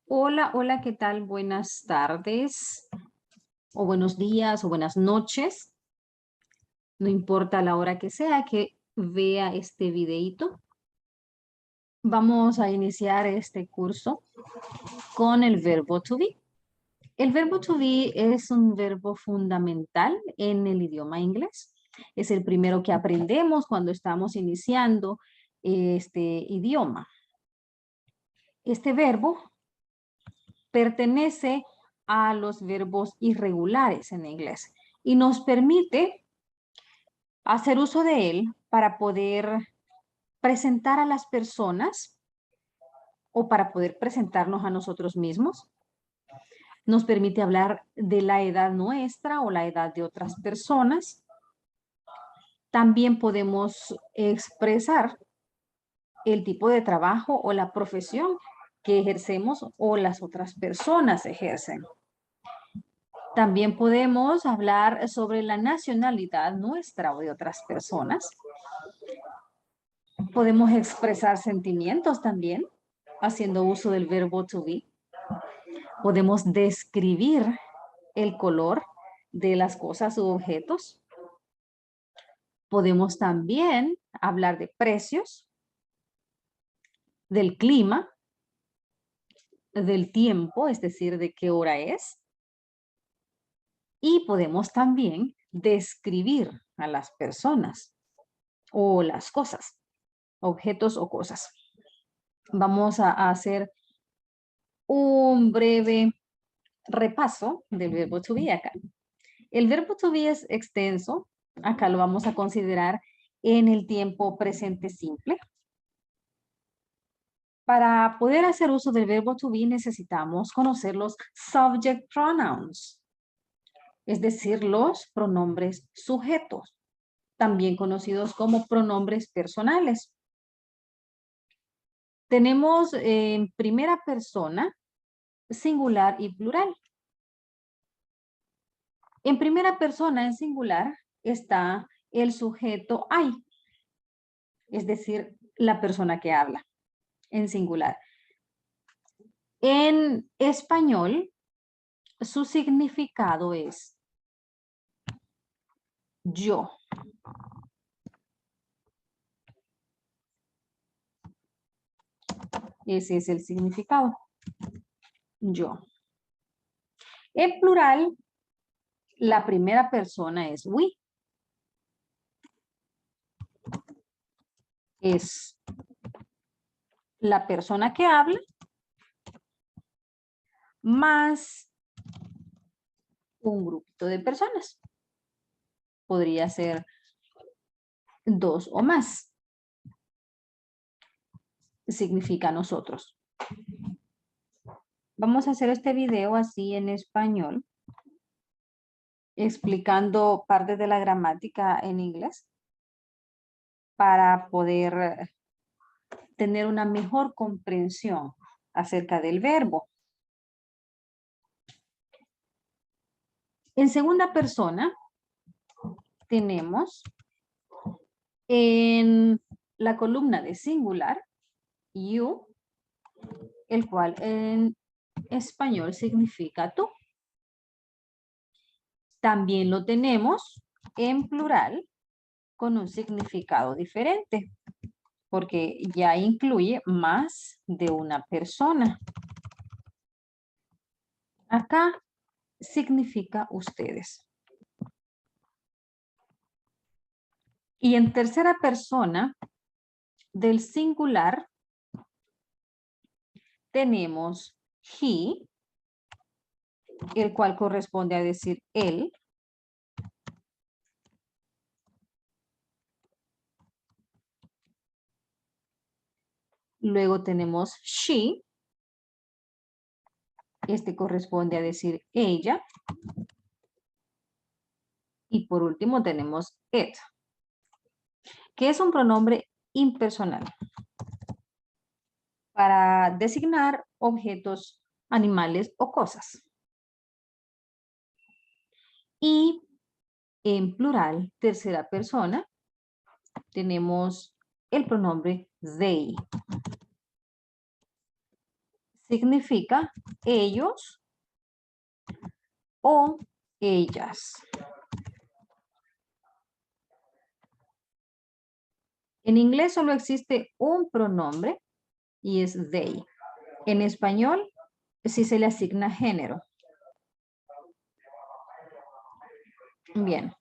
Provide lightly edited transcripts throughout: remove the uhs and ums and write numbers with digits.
Hola, hola, ¿qué tal? Buenas tardes, o buenos días, o buenas noches. No importa la hora que sea que vea este videíto. Vamos a iniciar este curso con el verbo to be. El verbo to be es un verbo fundamental en el idioma inglés. Es el primero que aprendemos cuando estamos iniciando este idioma. Este verbo pertenece a los verbos irregulares en inglés y nos permite hacer uso de él para poder presentar a las personas o para poder presentarnos a nosotros mismos. Nos permite hablar de la edad nuestra o la edad de otras personas. También podemos expresar el tipo de trabajo o la profesión que ejercemos o las otras personas ejercen. También podemos hablar sobre la nacionalidad nuestra o de otras personas. Podemos expresar sentimientos también, haciendo uso del verbo to be. Podemos describir el color de las cosas u objetos. Podemos también hablar de precios, del clima, del tiempo, es decir, de qué hora es. Y podemos también describir a las personas o las cosas, objetos o cosas. Vamos a hacer un breve repaso del verbo to be acá. El verbo to be es extenso. Acá lo vamos a considerar en el tiempo presente simple. Para poder hacer uso del verbo to be necesitamos conocer los subject pronouns, es decir, los pronombres sujetos, también conocidos como pronombres personales. Tenemos en primera persona, singular y plural. En primera persona, en singular, está el sujeto I, es decir, la persona que habla, en singular. En español, su significado es yo. Ese es el significado, yo. En plural, la primera persona es we. Es la persona que habla más un grupito de personas. Podría ser dos o más. Significa nosotros. Vamos a hacer este video así en español, explicando parte de la gramática en inglés para poder tener una mejor comprensión acerca del verbo. En segunda persona tenemos en la columna de singular you, el cual en español significa tú. También lo tenemos en plural con un significado diferente, porque ya incluye más de una persona. Acá significa ustedes. Y en tercera persona del singular tenemos he, el cual corresponde a decir él. Luego tenemos she, este corresponde a decir ella. Y por último tenemos it, que es un pronombre impersonal para designar objetos, animales o cosas. Y en plural, tercera persona, tenemos el pronombre they. significa ellos o ellas. En inglés solo existe un pronombre y es they. En español sí se le asigna género. Bien.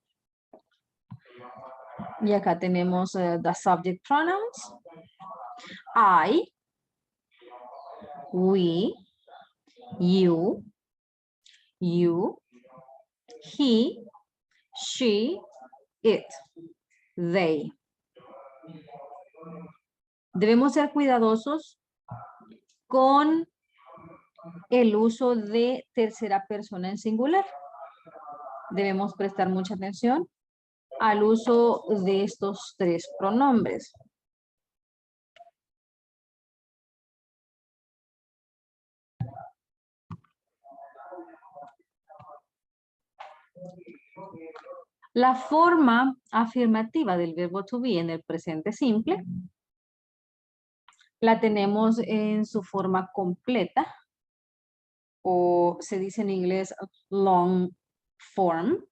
Y acá tenemos the subject pronouns. I, we, you, he, she, it, they. Debemos ser cuidadosos con el uso de tercera persona en singular. Debemos prestar mucha atención al uso de estos tres pronombres. La forma afirmativa del verbo to be en el presente simple la tenemos en su forma completa, o se dice en inglés long form,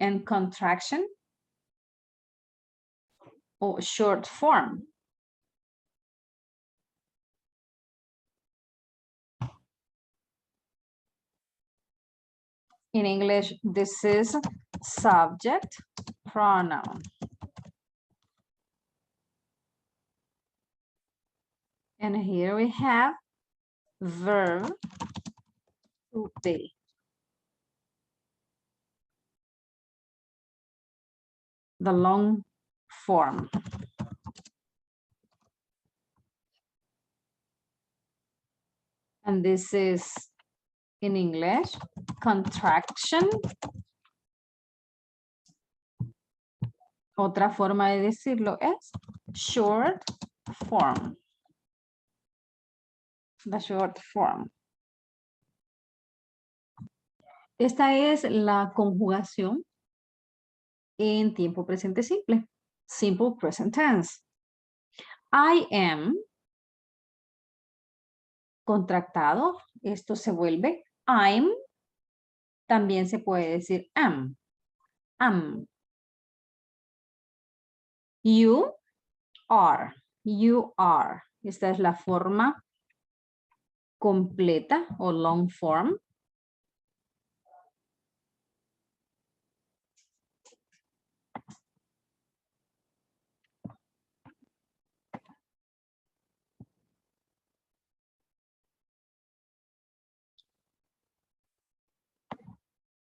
and contraction, o short form. In English, this is subject pronoun. And here we have verb to be. The long form. And this is, in English, contraction. Otra forma de decirlo es short form. The short form. Esta es la conjugación en tiempo presente simple. Simple present tense. I am contractado. Esto se vuelve I'm. También se puede decir am. Am. You are. You are. Esta es la forma completa o long form.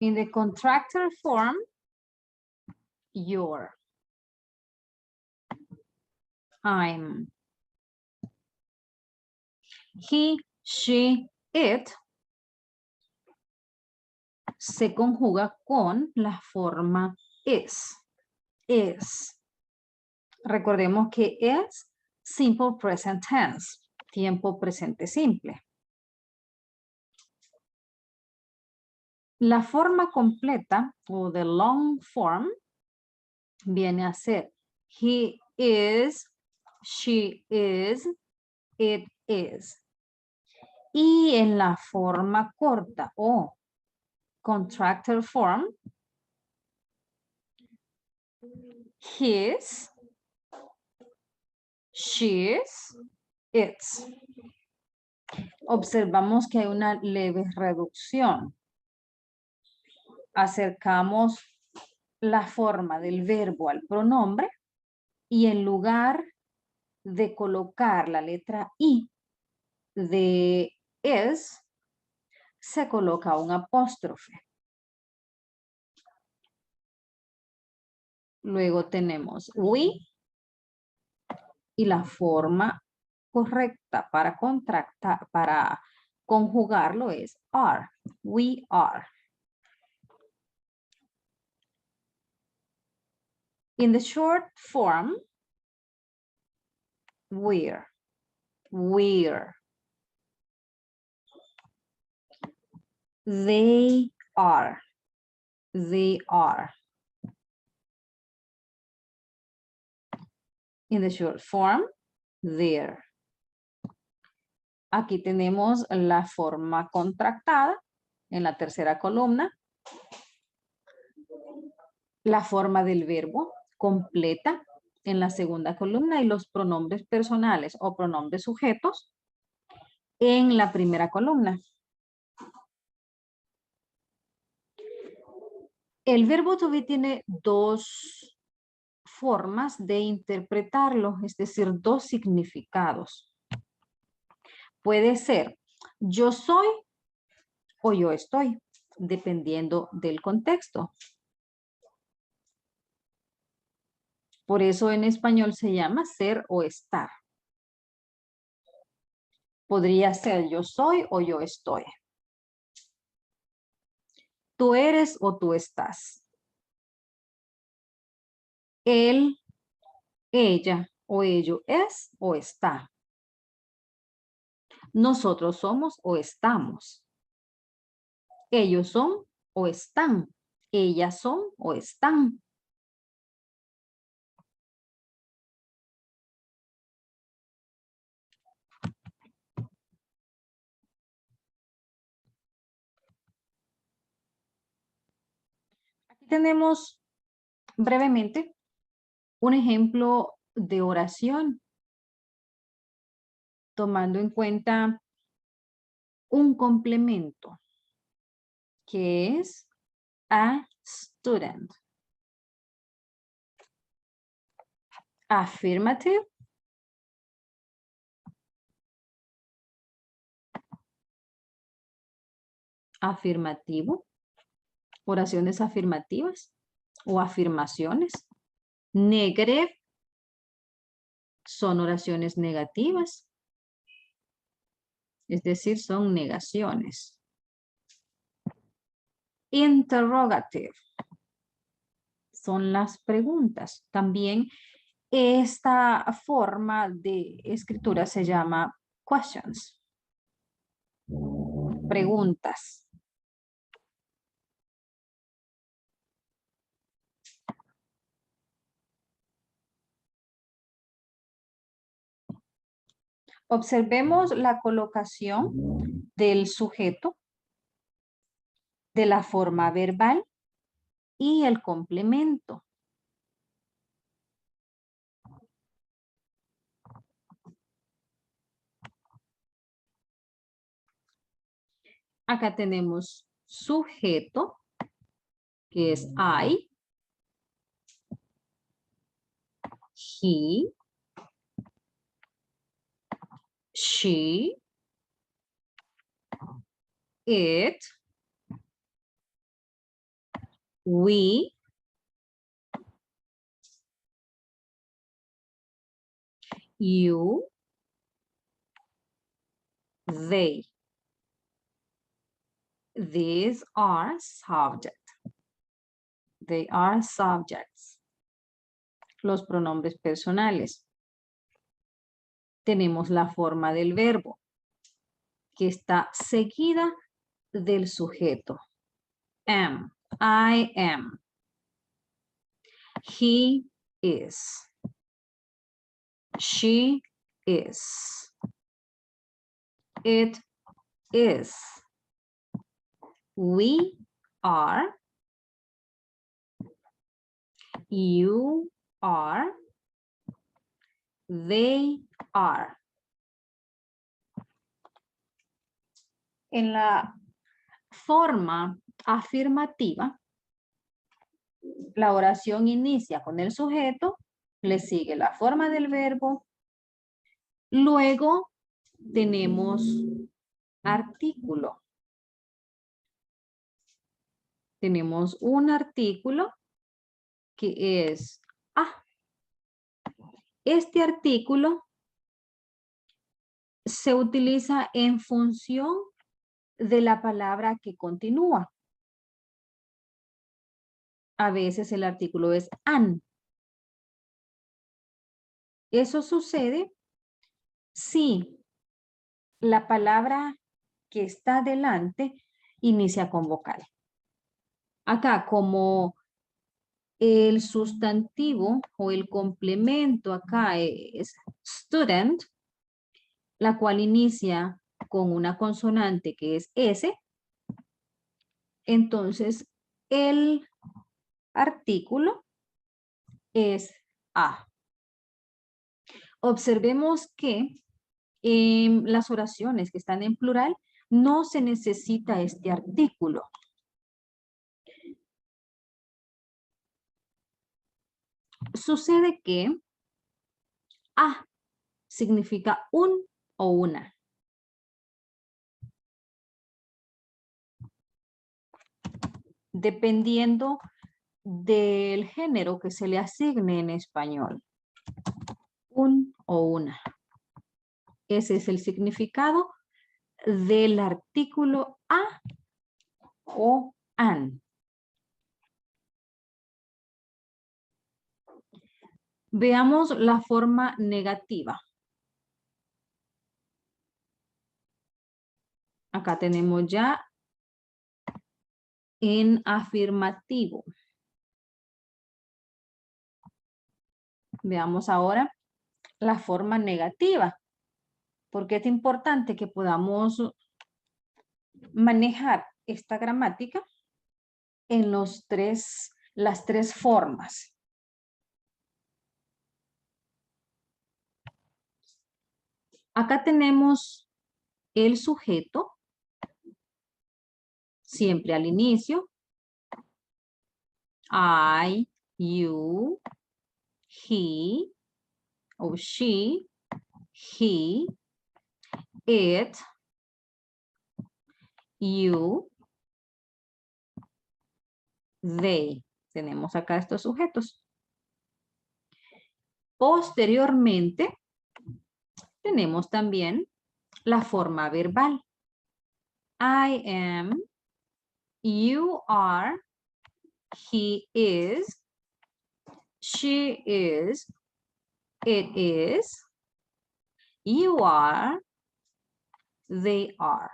In the contractor form, your. I'm. He, she, it se conjuga con la forma is. Is. Recordemos que es simple present tense, tiempo presente simple. La forma completa o the long form viene a ser he is, she is, it is. Y en la forma corta o contractor form, his, she's, its. Observamos que hay una leve reducción. Acercamos la forma del verbo al pronombre y en lugar de colocar la letra I de is, se coloca un apóstrofe. Luego tenemos we y la forma correcta para conjugarlo es are. We are. In the short form, we're. We're. They are. They are. In the short form, they're. Aquí tenemos la forma contractada en la tercera columna. La forma del verbo completa en la segunda columna y los pronombres personales o pronombres sujetos en la primera columna. El verbo to be tiene dos formas de interpretarlo, es decir, dos significados. Puede ser yo soy o yo estoy, dependiendo del contexto. Por eso en español se llama ser o estar. Podría ser yo soy o yo estoy. Tú eres o tú estás. Él, ella o ello es o está. Nosotros somos o estamos. Ellos son o están. Ellas son o están. Aquí tenemos brevemente un ejemplo de oración, tomando en cuenta un complemento, que es a student. Affirmative. Afirmativo. Oraciones afirmativas o afirmaciones. Negative. Son oraciones negativas. Es decir, son negaciones. Interrogative. Son las preguntas. También esta forma de escritura se llama questions. Preguntas. Observemos la colocación del sujeto, de la forma verbal y el complemento. Acá tenemos sujeto, que es I, he, she, it, we, you, they. These are subjects. They are subjects. Los pronombres personales. Tenemos la forma del verbo, que está seguida del sujeto. Am, I am. He is. She is. It is. We are. You are. They are. En la forma afirmativa, la oración inicia con el sujeto, le sigue la forma del verbo, luego tenemos artículo. Tenemos un artículo que es a. Este artículo se utiliza en función de la palabra que continúa. A veces el artículo es an. Eso sucede si la palabra que está delante inicia con vocal. Acá, como el sustantivo o el complemento acá es student, la cual inicia con una consonante que es S, entonces el artículo es A. Observemos que en las oraciones que están en plural no se necesita este artículo. Sucede que A significa un o una. Dependiendo del género que se le asigne en español. Un o una. Ese es el significado del artículo a o an. Veamos la forma negativa. Acá tenemos ya en afirmativo. Veamos ahora la forma negativa, porque es importante que podamos manejar esta gramática en las tres formas. Acá tenemos el sujeto, siempre al inicio. I, you, he o she, he, it, you, they. Tenemos acá estos sujetos. Posteriormente, tenemos también la forma verbal. I am, you are, he is, she is, it is, you are, they are.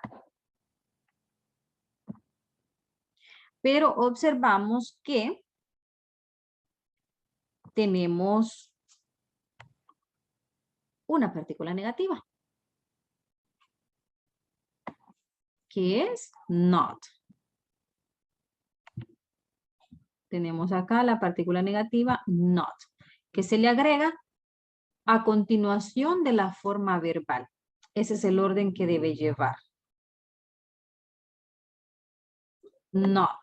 Pero observamos que tenemos una partícula negativa, que es not. Tenemos acá la partícula negativa not, que se le agrega a continuación de la forma verbal. Ese es el orden que debe llevar. Not.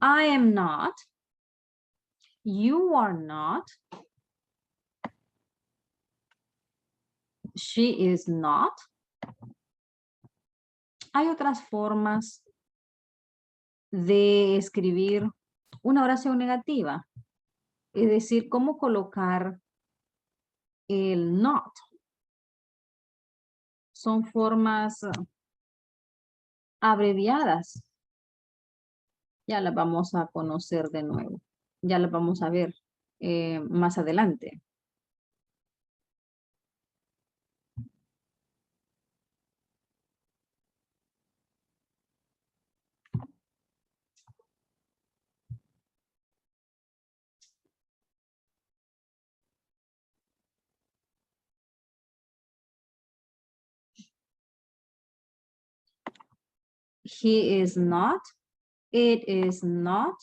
I am not. You are not. She is not. Hay otras formas de escribir una oración negativa. Es decir, cómo colocar el not. Son formas abreviadas. Ya las vamos a conocer de nuevo. Ya las vamos a ver más adelante. He is not. It is not.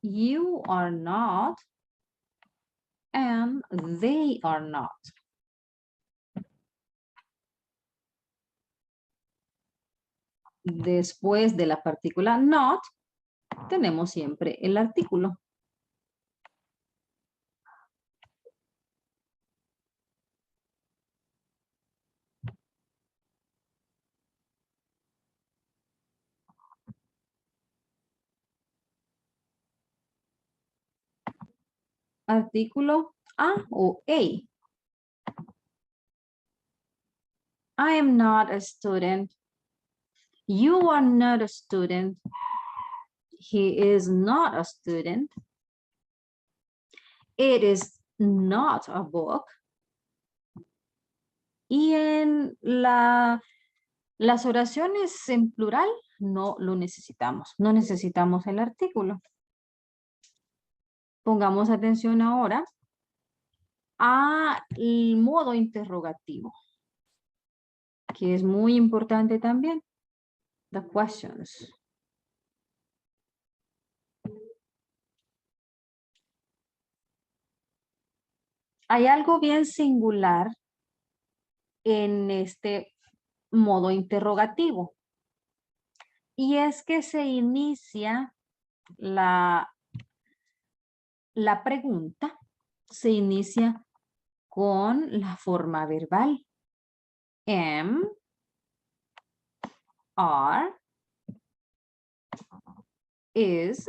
You are not. And they are not. Después de la partícula not, tenemos siempre el artículo. Artículo a o a. I am not a student. You are not a student. He is not a student. It is not a book. Y en las oraciones en plural no lo necesitamos. No necesitamos el artículo. Pongamos atención ahora al modo interrogativo, que es muy importante también. The questions. Hay algo bien singular en este modo interrogativo. Y es que se inicia la pregunta, se inicia con la forma verbal. Am, are, is,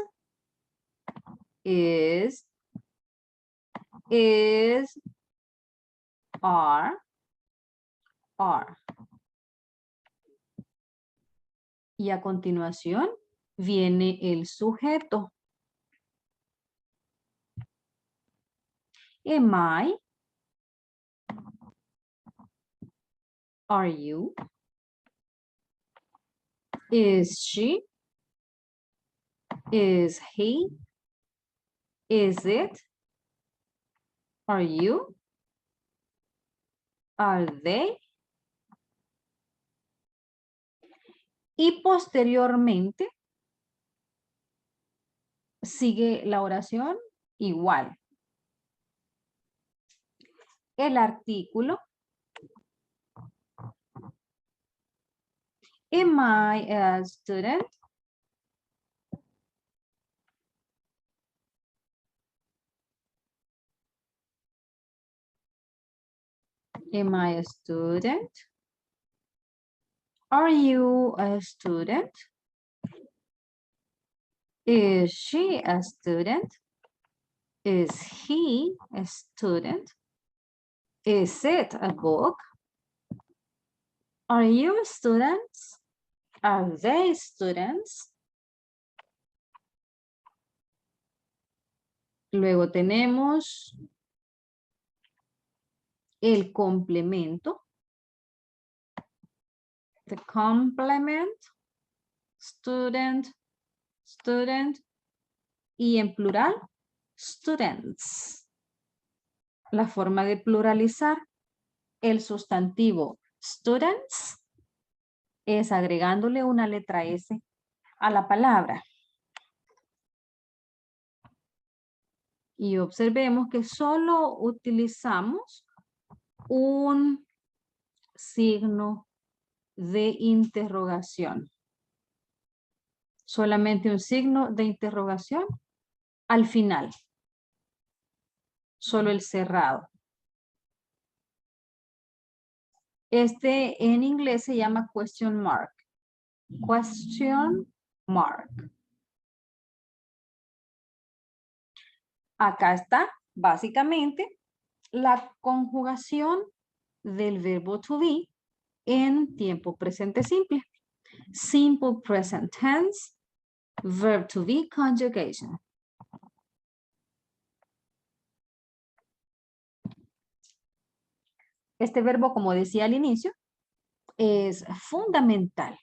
are. Y a continuación viene el sujeto. Am I? Are you? Is she? Is he? Is it? Are you? Are they? Y posteriormente sigue la oración igual. El artículo. Am I a student? Am I a student? Are you a student? Is she a student? Is he a student? Is it a book? Are you students? Are they students? Luego tenemos el complemento. The complement, student, student, y en plural, students. La forma de pluralizar el sustantivo students es agregándole una letra S a la palabra. Y observemos que solo utilizamos un signo de interrogación. Solamente un signo de interrogación al final. Solo el cerrado. Este en inglés se llama question mark. Question mark. Acá está, básicamente, la conjugación del verbo to be en tiempo presente simple. Simple present tense, verb to be conjugation. Este verbo, como decía al inicio, es fundamental.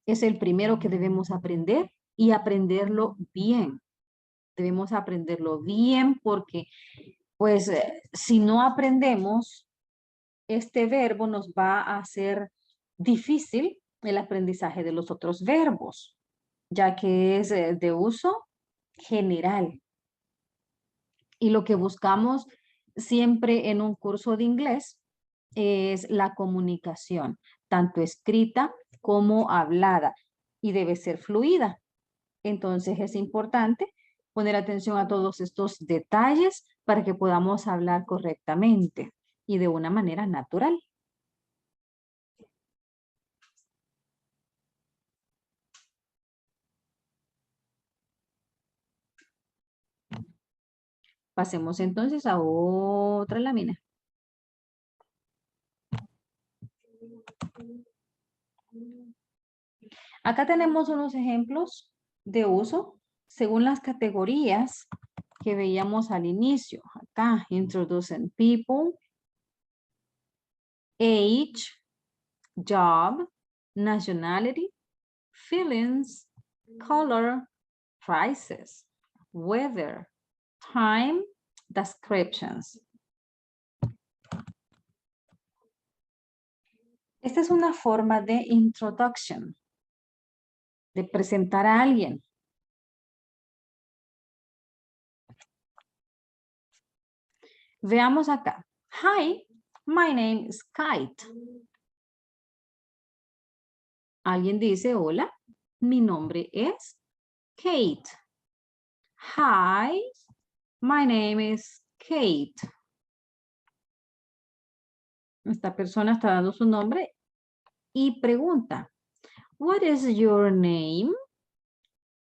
Es el primero que debemos aprender y aprenderlo bien. Debemos aprenderlo bien porque, pues, si no aprendemos este verbo, nos va a hacer difícil el aprendizaje de los otros verbos, ya que es de uso general. Y lo que buscamos siempre en un curso de inglés es la comunicación, tanto escrita como hablada, y debe ser fluida. Entonces es importante poner atención a todos estos detalles para que podamos hablar correctamente y de una manera natural. Pasemos entonces a otra lámina. Acá tenemos unos ejemplos de uso según las categorías que veíamos al inicio. acá, introducing people, age, job, nationality, feelings, color, prices, weather, time, descriptions. Esta es una forma de introduction, de presentar a alguien. Veamos acá. Hi, my name is Kate. Alguien dice, hola, mi nombre es Kate. Hi, my name is Kate. Esta persona está dando su nombre y pregunta, what is your name?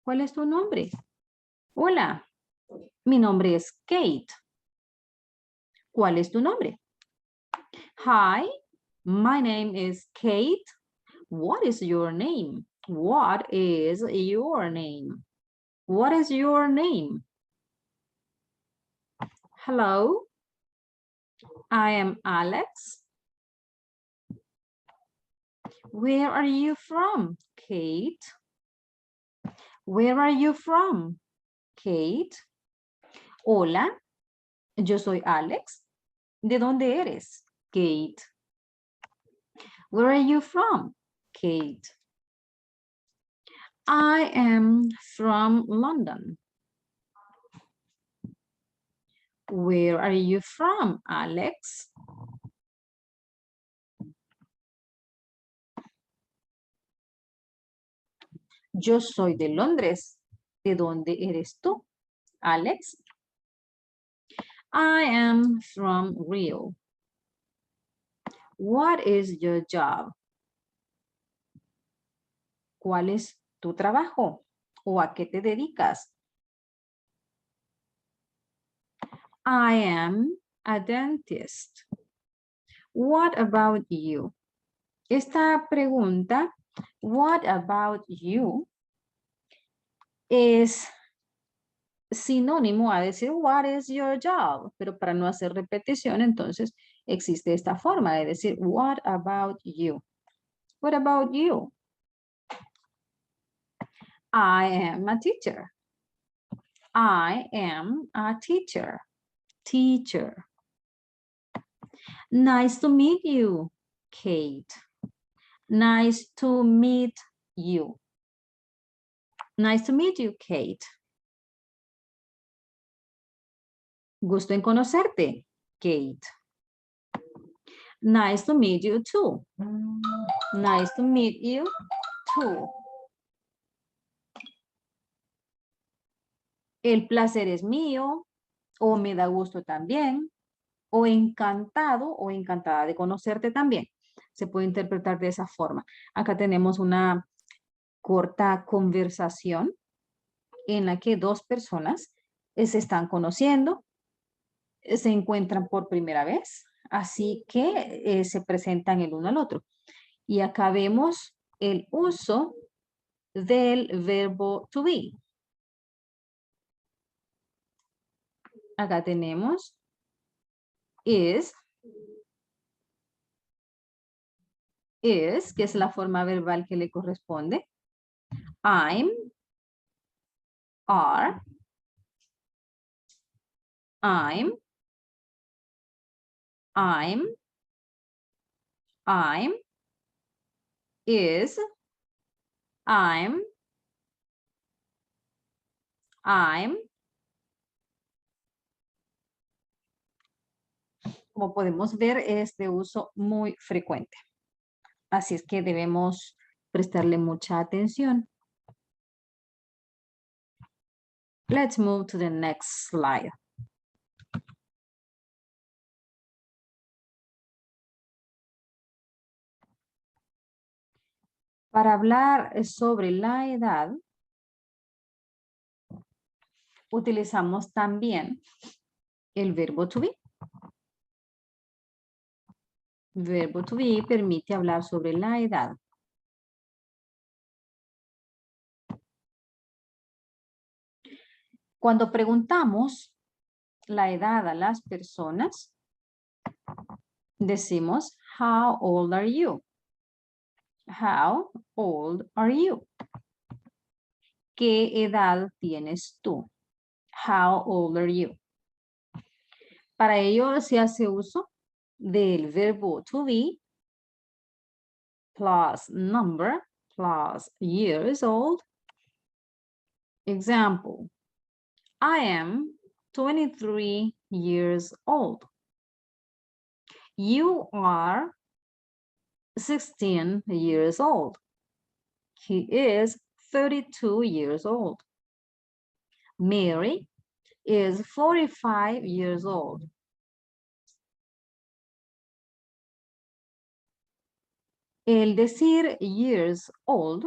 ¿Cuál es tu nombre? Hola, mi nombre es Kate. ¿Cuál es tu nombre? Hi, my name is Kate. What is your name? What is your name? What is your name? Hello, I am Alex. Where are you from, Kate? Where are you from, Kate? Hola, yo soy Alex. ¿De dónde eres, Kate? Where are you from, Kate? I am from London. Where are you from, Alex? Yo soy de Londres. ¿De dónde eres tú, Alex? I am from Rio. What is your job? ¿Cuál es tu trabajo? ¿O a qué te dedicas? I am a dentist. What about you? Esta pregunta, what about you, es sinónimo a decir what is your job, pero para no hacer repetición, entonces existe esta forma de decir what about you. What about you? I am a teacher. I am a teacher. Teacher. Nice to meet you, Kate. Nice to meet you. Nice to meet you, Kate. Gusto en conocerte, Kate. Nice to meet you too. Nice to meet you too. El placer es mío, o me da gusto también, o encantado o encantada de conocerte también. Se puede interpretar de esa forma. Acá tenemos una corta conversación en la que dos personas se están conociendo, se encuentran por primera vez, así que se presentan el uno al otro. Y acá vemos el uso del verbo to be. Acá tenemos is, que es la forma verbal que le corresponde. I'm, are, I'm, is, I'm. Como podemos ver, es de uso muy frecuente. Así es que debemos prestarle mucha atención. Let's move to the next slide. Para hablar sobre la edad, utilizamos también el verbo to be. Verbo to be permite hablar sobre la edad. Cuando preguntamos la edad a las personas, decimos, how old are you? How old are you? ¿Qué edad tienes tú? How old are you? Para ello se hace uso del verbo to be plus number plus years old. Example, I am 23 years old. You are 16 years old. He is 32 years old. Mary is 45 years old. El decir years old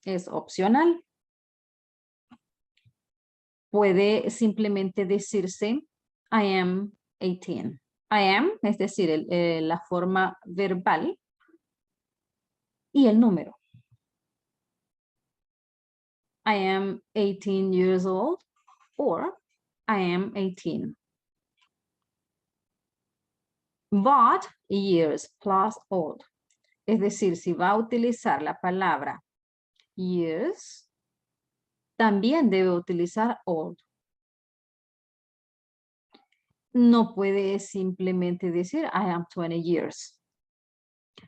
es opcional. Puede simplemente decirse I am 18. I am, es decir, la forma verbal y el número. I am 18 years old or I am 18. But years plus old. Es decir, si va a utilizar la palabra years, también debe utilizar old. No puede simplemente decir I am 20 years.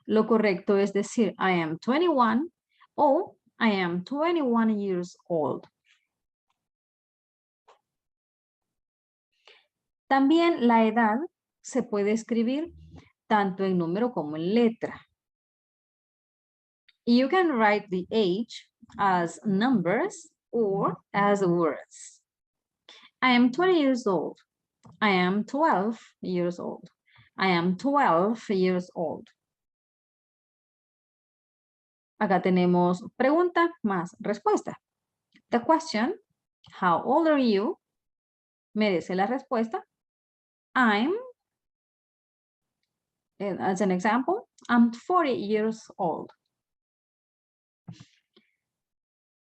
Lo correcto es decir I am 21 o I am 21 years old. También la edad se puede escribir tanto en número como en letra. You can write the age as numbers or as words. I am 20 years old. I am 12 years old. I am 12 years old. Acá tenemos pregunta más respuesta. The question, how old are you? Merece la respuesta. I'm, as an example, I'm 40 years old.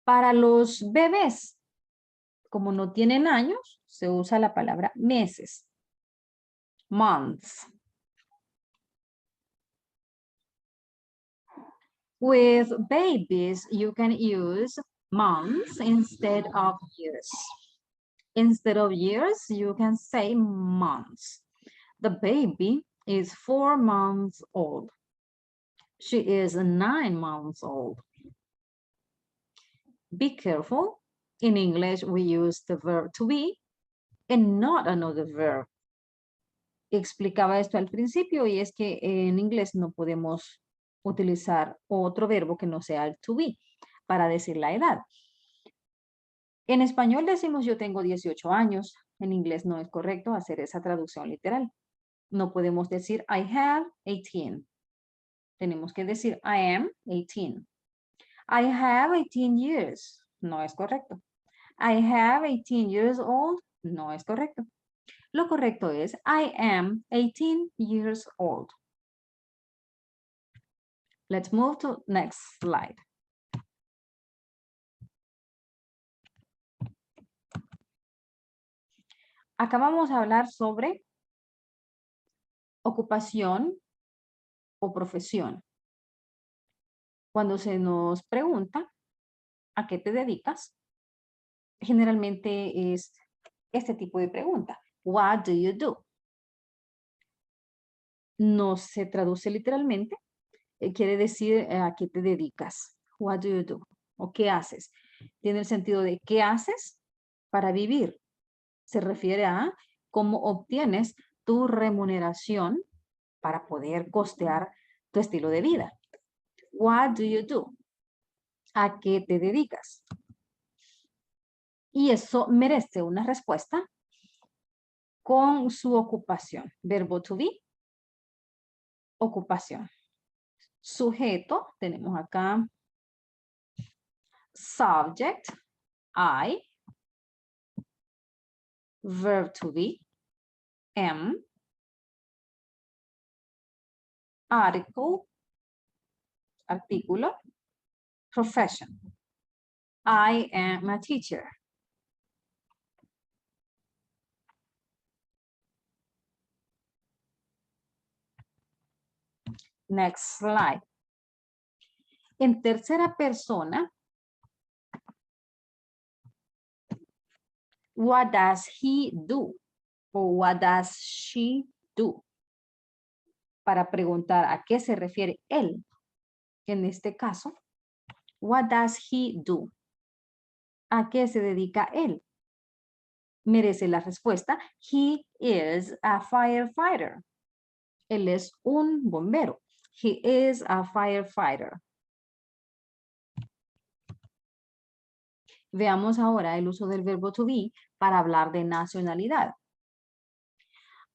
Para los bebés, como no tienen años, se usa la palabra meses. Months. With babies, you can use months instead of years. Instead of years, you can say months. The baby is 4 months old. She is 9 months old. Be careful. In English, we use the verb to be and not another verb. Explicaba esto al principio y es que en inglés no podemos utilizar otro verbo que no sea el to be para decir la edad. En español decimos yo tengo 18 años. En inglés no es correcto hacer esa traducción literal. No podemos decir I have 18. Tenemos que decir I am 18. I have 18 years. No es correcto. I have 18 years old. No es correcto. Lo correcto es I am 18 years old. Let's move to next slide. Acá vamos a hablar sobre ocupación o profesión. Cuando se nos pregunta ¿a qué te dedicas? Generalmente es este tipo de pregunta. What do you do? No se traduce literalmente. Quiere decir ¿a qué te dedicas? What do you do? ¿O qué haces? Tiene el sentido de ¿qué haces para vivir? Se refiere a cómo obtienes tu remuneración para poder costear tu estilo de vida. What do you do? ¿A qué te dedicas? Y eso merece una respuesta con su ocupación. Verbo to be, ocupación. Sujeto, tenemos acá subject, I. Verb to be, am. Article, artículo. Profession. I am a teacher. Next slide. En tercera persona, what does he do? O what does she do? Para preguntar a qué se refiere él. En este caso, what does he do? ¿A qué se dedica él? Merece la respuesta. He is a firefighter. Él es un bombero. He is a firefighter. Veamos ahora el uso del verbo to be para hablar de nacionalidad.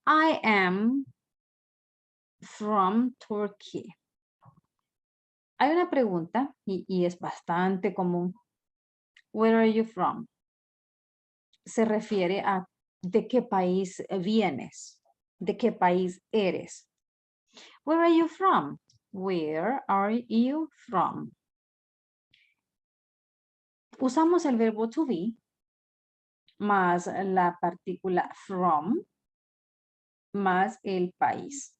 I am from Turkey. Hay una pregunta y es bastante común. Where are you from? Se refiere a de qué país vienes, de qué país eres. Where are you from? Where are you from? Usamos el verbo to be más la partícula from más el país.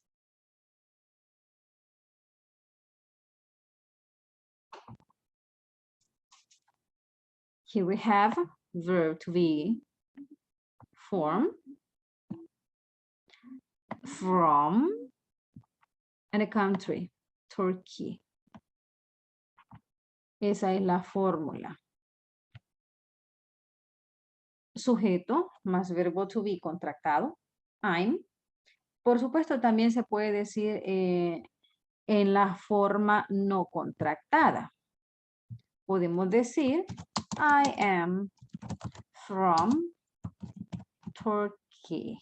Here we have verb to be form from and a country, Turkey. Esa es la fórmula. Sujeto más verbo to be contractado, I'm. Por supuesto, también se puede decir en la forma no contractada. Podemos decir, I am from Turkey.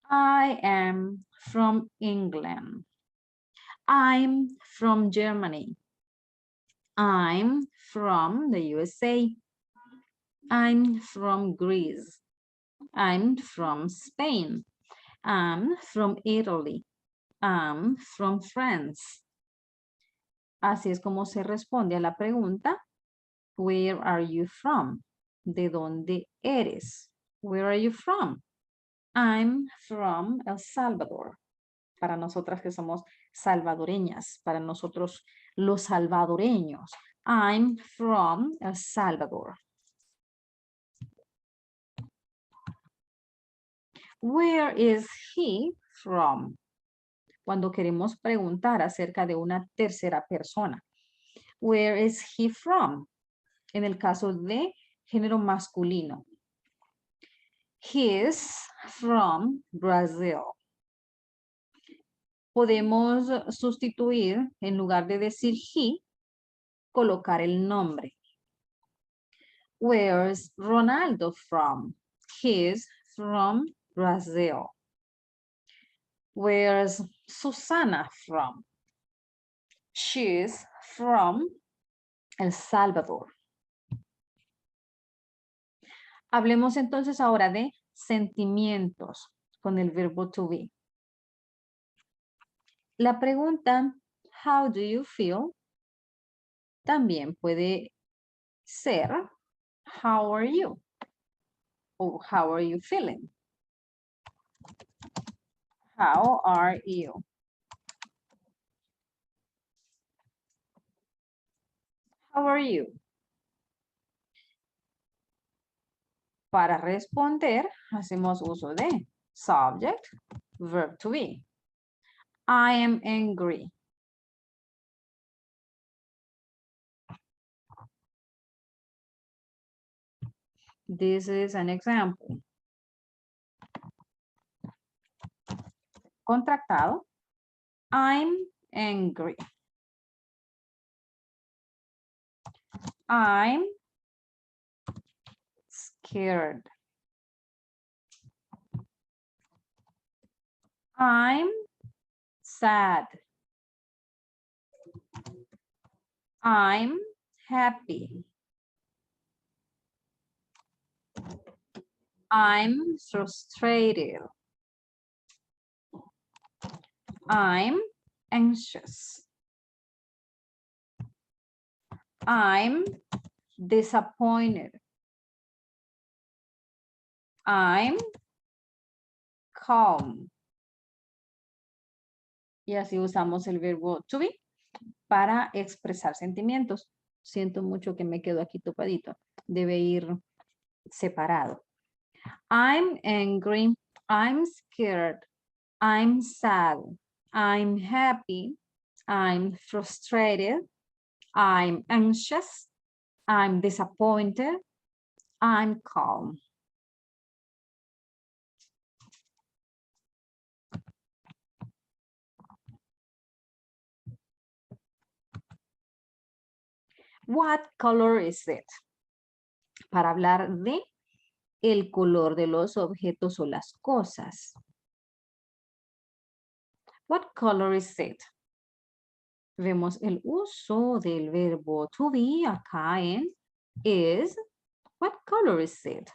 I am from England. I'm from Germany. I'm from the USA. I'm from Greece. I'm from Spain. I'm from Italy. I'm from France. Así es como se responde a la pregunta, where are you from? ¿De dónde eres? Where are you from? I'm from El Salvador. Para nosotras que somos salvadoreñas, para nosotros los salvadoreños. I'm from El Salvador. Where is he from? Cuando queremos preguntar acerca de una tercera persona. Where is he from? En el caso de género masculino. He is from Brazil. Podemos sustituir, en lugar de decir he, colocar el nombre. Where's Ronaldo from? He's from Brazil. Where's Susana from? She's from El Salvador. Hablemos entonces ahora de sentimientos con el verbo to be. La pregunta, how do you feel? También puede ser, how are you? O how are you feeling? How are you? How are you? Para responder, hacemos uso de subject, verb to be. I am angry. This is an example. Contractado. I'm angry. I'm scared. I'm sad. I'm happy. I'm frustrated. I'm anxious. I'm disappointed. I'm calm. Y así usamos el verbo to be para expresar sentimientos. Siento mucho que me quedo aquí topadito. Debe ir separado. I'm angry. I'm scared. I'm sad. I'm happy. I'm frustrated. I'm anxious. I'm disappointed. I'm calm. What color is it? Para hablar de el color de los objetos o las cosas. What color is it? Vemos el uso del verbo to be acá en is. What color is it?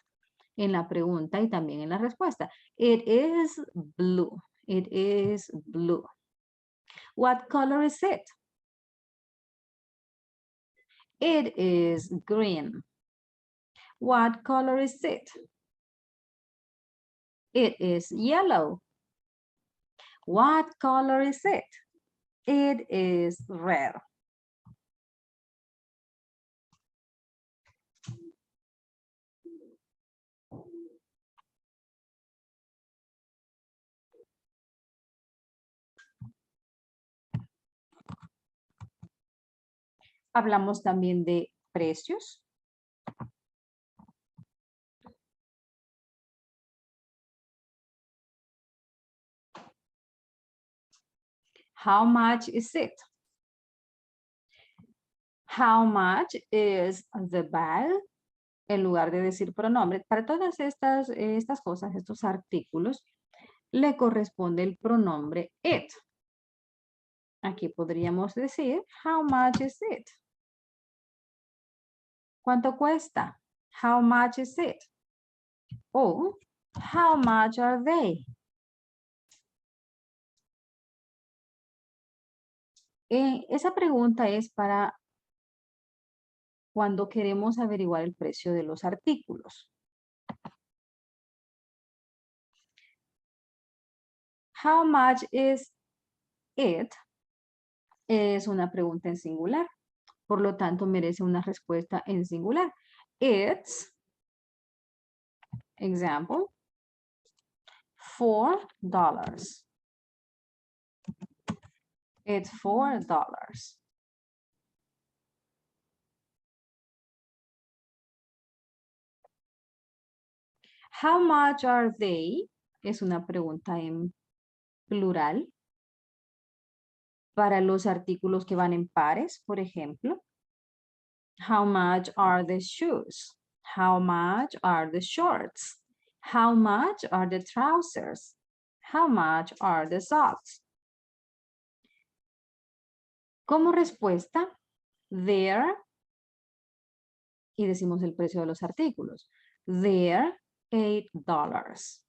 En la pregunta y también en la respuesta. It is blue. It is blue. What color is it? It is green. What color is it? It is yellow. What color is it? It is red. Hablamos también de precios. How much is it? How much is the bag? En lugar de decir pronombre, para todas estas cosas, estos artículos, le corresponde el pronombre it. Aquí podríamos decir, how much is it? ¿Cuánto cuesta? How much is it? O, how much are they? Esa pregunta es para cuando queremos averiguar el precio de los artículos. How much is it? Es una pregunta en singular. Por lo tanto, merece una respuesta en singular. It's, example, $4. It's $4. How much are they? Es una pregunta en plural. Para los artículos que van en pares, por ejemplo. How much are the shoes? How much are the shorts? How much are the trousers? How much are the socks? Como respuesta, there, y decimos el precio de los artículos. They're $8.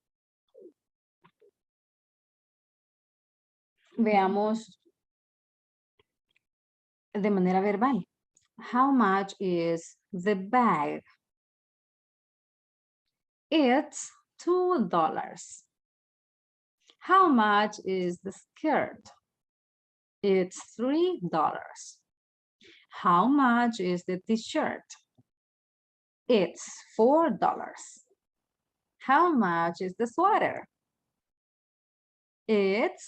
Veamos de manera verbal. How much is the bag? It's $2. How much is the skirt? It's $3. How much is the t-shirt? It's $4. How much is the sweater? It's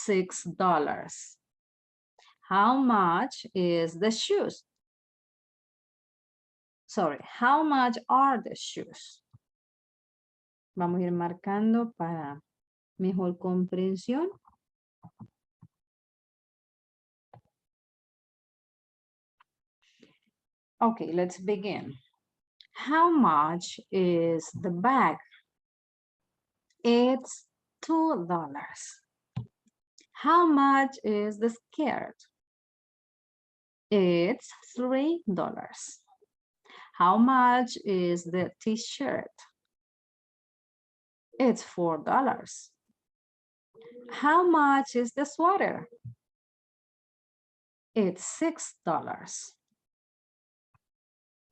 $6. How much is the shoes? Sorry, how much are the shoes? Vamos a ir marcando para mejor comprensión. Okay, let's begin. How much is the bag? It's $2. How much is the skirt? It's $3. How much is the t-shirt? It's $4. How much is the sweater? It's $6.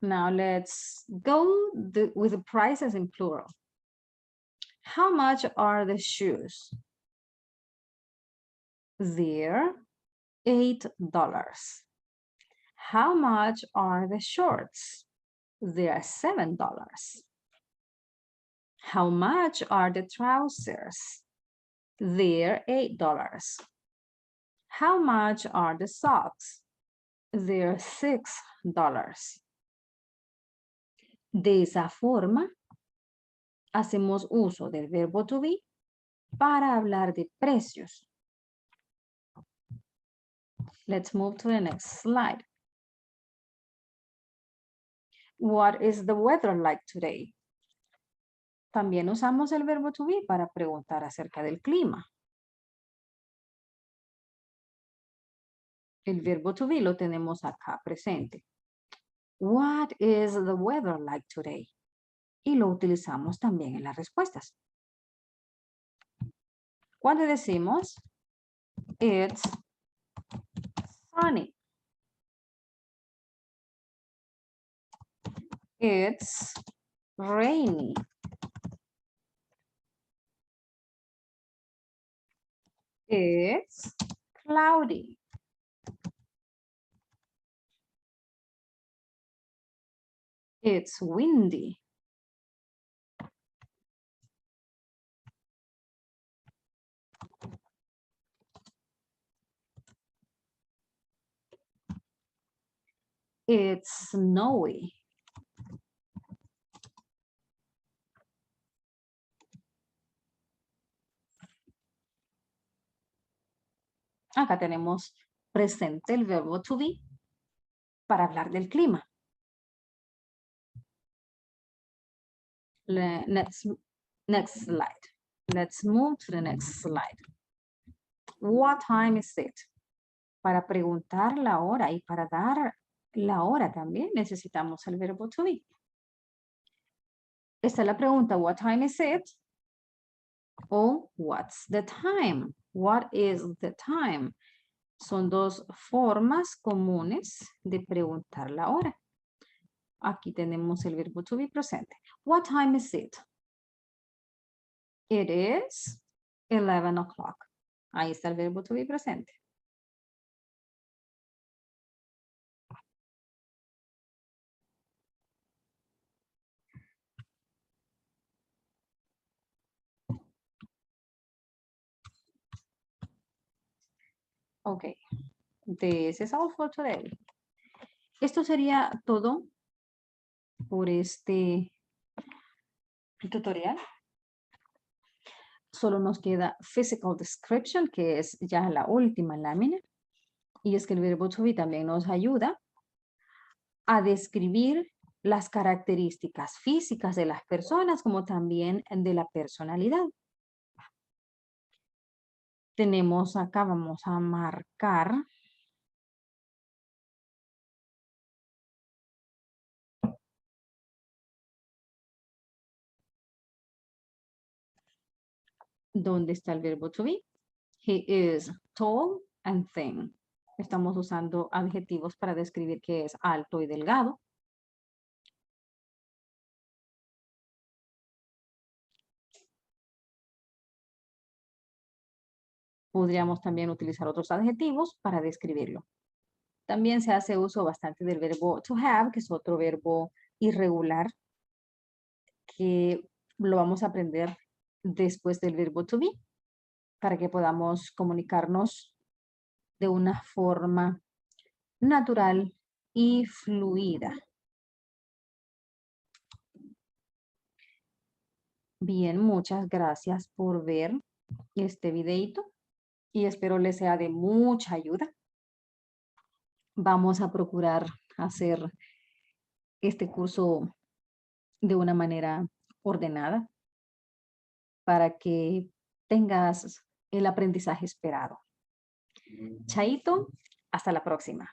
Now let's go with the prices in plural. How much are the shoes? They're $8. How much are the shorts? They're $7. How much are the trousers? They're $8. How much are the socks? They're $6. De esa forma, hacemos uso del verbo to be para hablar de precios. Let's move to the next slide. What is the weather like today? También usamos el verbo to be para preguntar acerca del clima. El verbo to be lo tenemos acá presente. What is the weather like today? Y lo utilizamos también en las respuestas. Cuando decimos it's sunny, it's rainy, it's cloudy, it's windy, it's snowy. Acá tenemos presente el verbo to be para hablar del clima. Next slide. Let's move to the next slide. What time is it? Para preguntar la hora y para dar la hora también necesitamos el verbo to be. Esta es la pregunta, what time is it? O what's the time? What is the time? Son dos formas comunes de preguntar la hora. Aquí tenemos el verbo to be presente. What time is it? It is 11 o'clock. Ahí está el verbo to be presente. Ok. This is all for today. Esto sería todo por este tutorial. Solo nos queda physical description, que es ya la última lámina. Y es que el verbo to be también nos ayuda a describir las características físicas de las personas, como también de la personalidad. Tenemos acá, vamos a marcar dónde está el verbo to be. He is tall and thin. Estamos usando adjetivos para describir que es alto y delgado. Podríamos también utilizar otros adjetivos para describirlo. También se hace uso bastante del verbo to have, que es otro verbo irregular, que lo vamos a aprender después del verbo to be, para que podamos comunicarnos de una forma natural y fluida. Bien, muchas gracias por ver este videito y espero les sea de mucha ayuda. Vamos a procurar hacer este curso de una manera ordenada para que tengas el aprendizaje esperado. Chaito, hasta la próxima.